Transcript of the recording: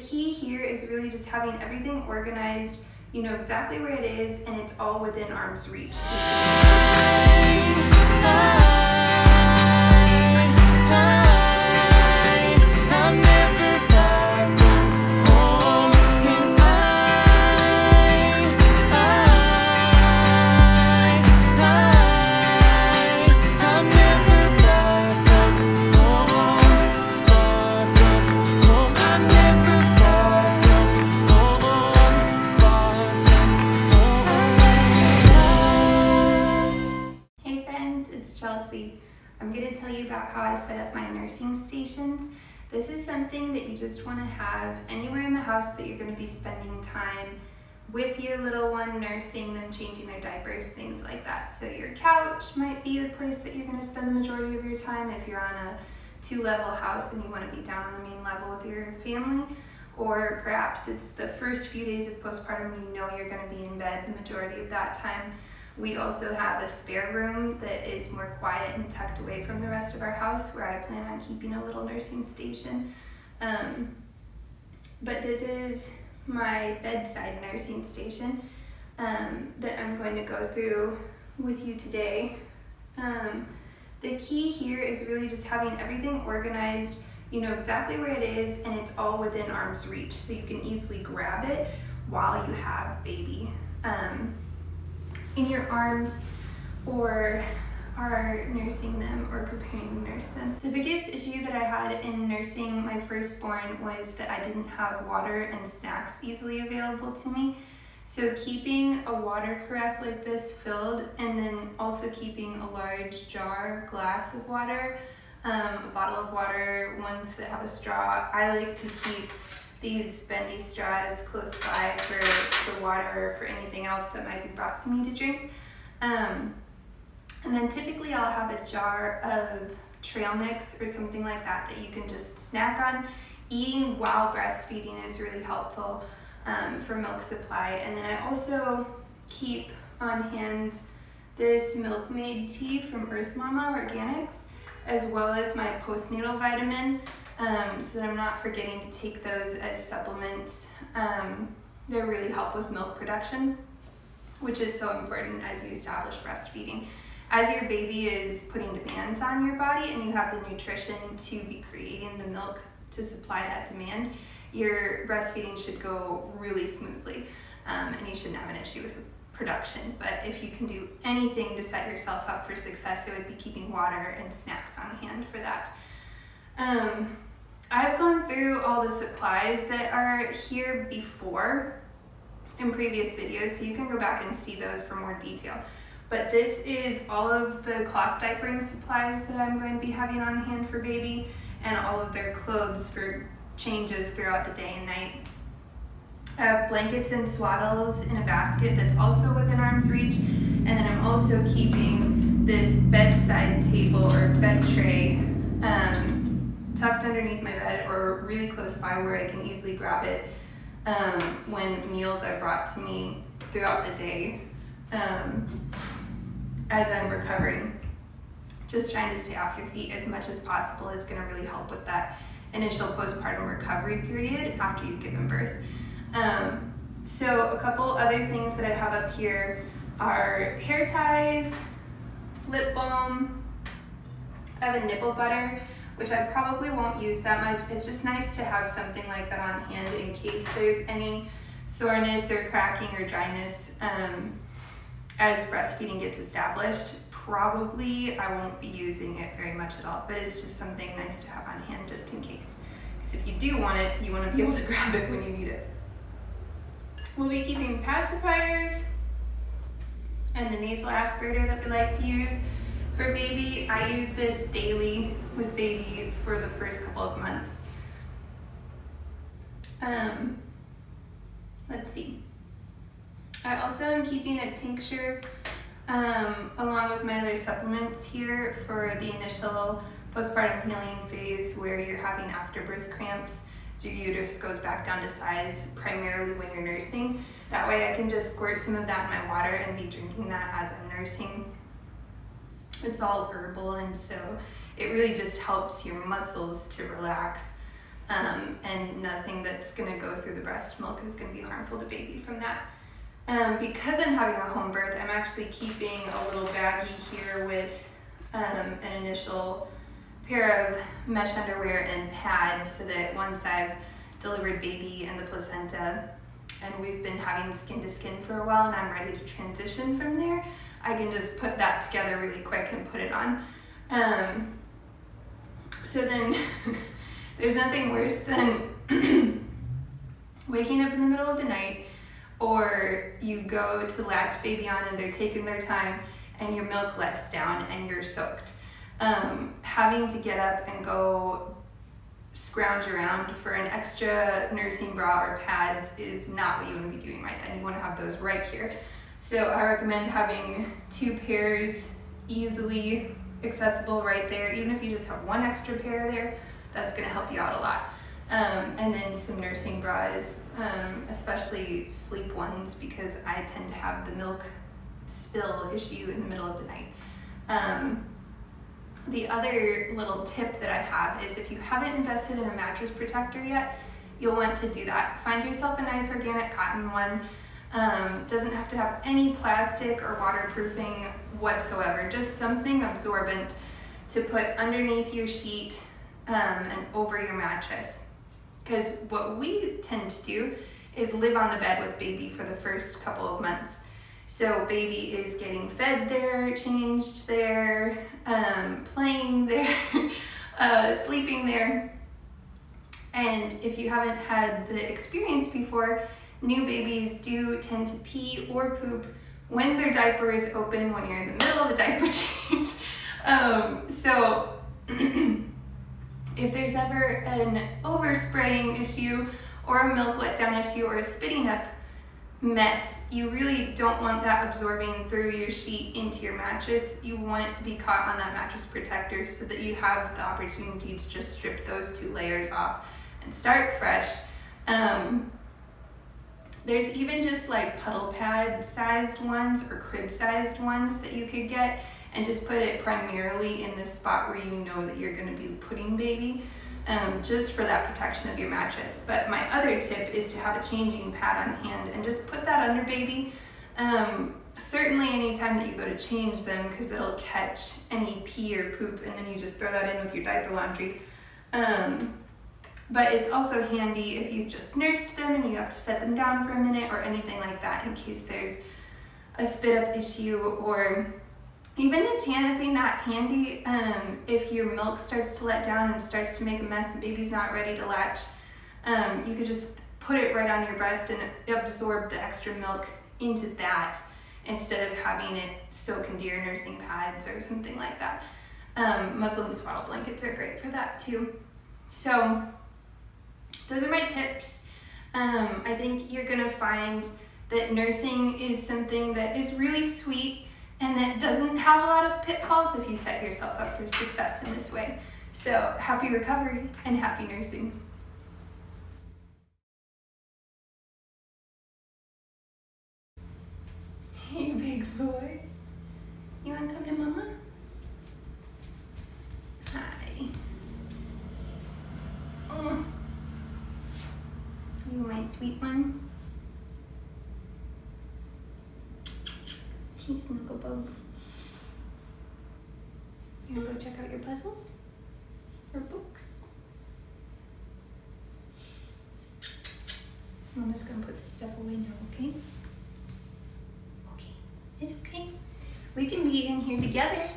key here is really just having everything organized. You know exactly where it is, and it's all within arm's reach. I'm going to tell you about how I set up my nursing stations. This is something that you just want to have anywhere in the house that you're going to be spending time with your little one, nursing them, changing their diapers, things like that. So your couch might be the place that you're going to spend the majority of your time if you're on a 2-level house and you want to be down on the main level with your family. Or perhaps it's the first few days of postpartum, you know you're going to be in bed the majority of that time. We also have a spare room that is more quiet and tucked away from the rest of our house where I plan on keeping a little nursing station. But this is my bedside nursing station that I'm going to go through with you today. The key here is really just having everything organized. You know exactly where it is, and it's all within arm's reach, so you can easily grab it while you have baby in your arms or are nursing them or preparing to nurse them. The biggest issue that I had in nursing my firstborn was that I didn't have water and snacks easily available to me. So keeping a water carafe like this filled, and then also keeping a large glass of water, a bottle of water, ones that have a straw. I like to keep these bendy straws close by for the water or for anything else that might be brought to me to drink. And then typically I'll have a jar of trail mix or something like that that you can just snack on. Eating while breastfeeding is really helpful for milk supply. And then I also keep on hand this Milkmaid tea from Earth Mama Organics, as well as my postnatal vitamin, so that I'm not forgetting to take those as supplements. They really help with milk production, which is so important as you establish breastfeeding. As your baby is putting demands on your body and you have the nutrition to be creating the milk to supply that demand, your breastfeeding should go really smoothly, and you shouldn't have an issue with production. But if you can do anything to set yourself up for success, it would be keeping water and snacks on hand for that. I've gone through all the supplies that are here before in previous videos, so you can go back and see those for more detail. But this is all of the cloth diapering supplies that I'm going to be having on hand for baby, and all of their clothes for changes throughout the day and night. I have blankets and swaddles in a basket that's also within arm's reach, and then I'm also keeping this bedside table or bed tray tucked underneath my bed or really close by where I can easily grab it when meals are brought to me throughout the day as I'm recovering. Just trying to stay off your feet as much as possible is going to really help with that initial postpartum recovery period after you've given birth. So a couple other things that I have up here are hair ties, lip balm. I have a nipple butter, which I probably won't use that much. It's just nice to have something like that on hand in case there's any soreness or cracking or dryness as breastfeeding gets established. Probably I won't be using it very much at all, but it's just something nice to have on hand just in case. Because if you do want it, you want to be able to grab it when you need it. We'll be keeping pacifiers and the nasal aspirator that we like to use for baby. I use this daily with baby for the first couple of months. Let's see. I also am keeping a tincture along with my other supplements here for the initial postpartum healing phase where you're having afterbirth cramps. So your uterus goes back down to size primarily when you're nursing. That way I can just squirt some of that in my water and be drinking that as I'm nursing. It's all herbal, and so it really just helps your muscles to relax and nothing that's going to go through the breast milk is going to be harmful to baby from that. Because I'm having a home birth, I'm actually keeping a little baggie here with an initial pair of mesh underwear and pads, so that once I've delivered baby and the placenta and we've been having skin to skin for a while and I'm ready to transition from there, I can just put that together really quick and put it on. So then there's nothing worse than waking up in the middle of the night, or you go to latch baby on and they're taking their time and your milk lets down and you're soaked. Having to get up and go scrounge around for an extra nursing bra or pads is not what you want to be doing right then. You want to have those right here. So I recommend having 2 pairs easily accessible right there. Even if you just have 1 extra pair there, that's going to help you out a lot. And then some nursing bras, especially sleep ones, because I tend to have the milk spill issue in the middle of the night. The other little tip that I have is, if you haven't invested in a mattress protector yet, you'll want to do that. Find yourself a nice organic cotton one. Doesn't have to have any plastic or waterproofing whatsoever, just something absorbent to put underneath your sheet and over your mattress. Because what we tend to do is live on the bed with baby for the first couple of months. So baby is getting fed there, changed there, playing there, sleeping there. And if you haven't had the experience before, new babies do tend to pee or poop when their diaper is open, when you're in the middle of a diaper change. So if there's ever an overspraying issue or a milk letdown issue or a spitting up mess, you really don't want that absorbing through your sheet into your mattress. You want it to be caught on that mattress protector so that you have the opportunity to just strip those 2 layers off and start fresh. There's even just like puddle pad sized ones or crib sized ones that you could get and just put it primarily in the spot where you know that you're going to be putting baby, just for that protection of your mattress. But my other tip is to have a changing pad on hand and just put that under baby. Certainly anytime that you go to change them, because it'll catch any pee or poop and then you just throw that in with your diaper laundry. But it's also handy if you've just nursed them and you have to set them down for a minute or anything like that, in case there's a spit up issue, or even just having that handy if your milk starts to let down and starts to make a mess and baby's not ready to latch. You could just put it right on your breast and absorb the extra milk into that, instead of having it soak into your nursing pads or something like that. Muslin swaddle blankets are great for that too. So those are my tips. I think you're gonna find that nursing is something that is really sweet and that doesn't have a lot of pitfalls if you set yourself up for success in this way. So happy recovery and happy nursing. Hey, big boy. You wanna come to mama? Hi. Oh. You my sweet one. Hey, Snugglebug. You wanna go check out your puzzles or books? Mama's gonna put this stuff away now, okay? Okay, it's okay. We can be in here together.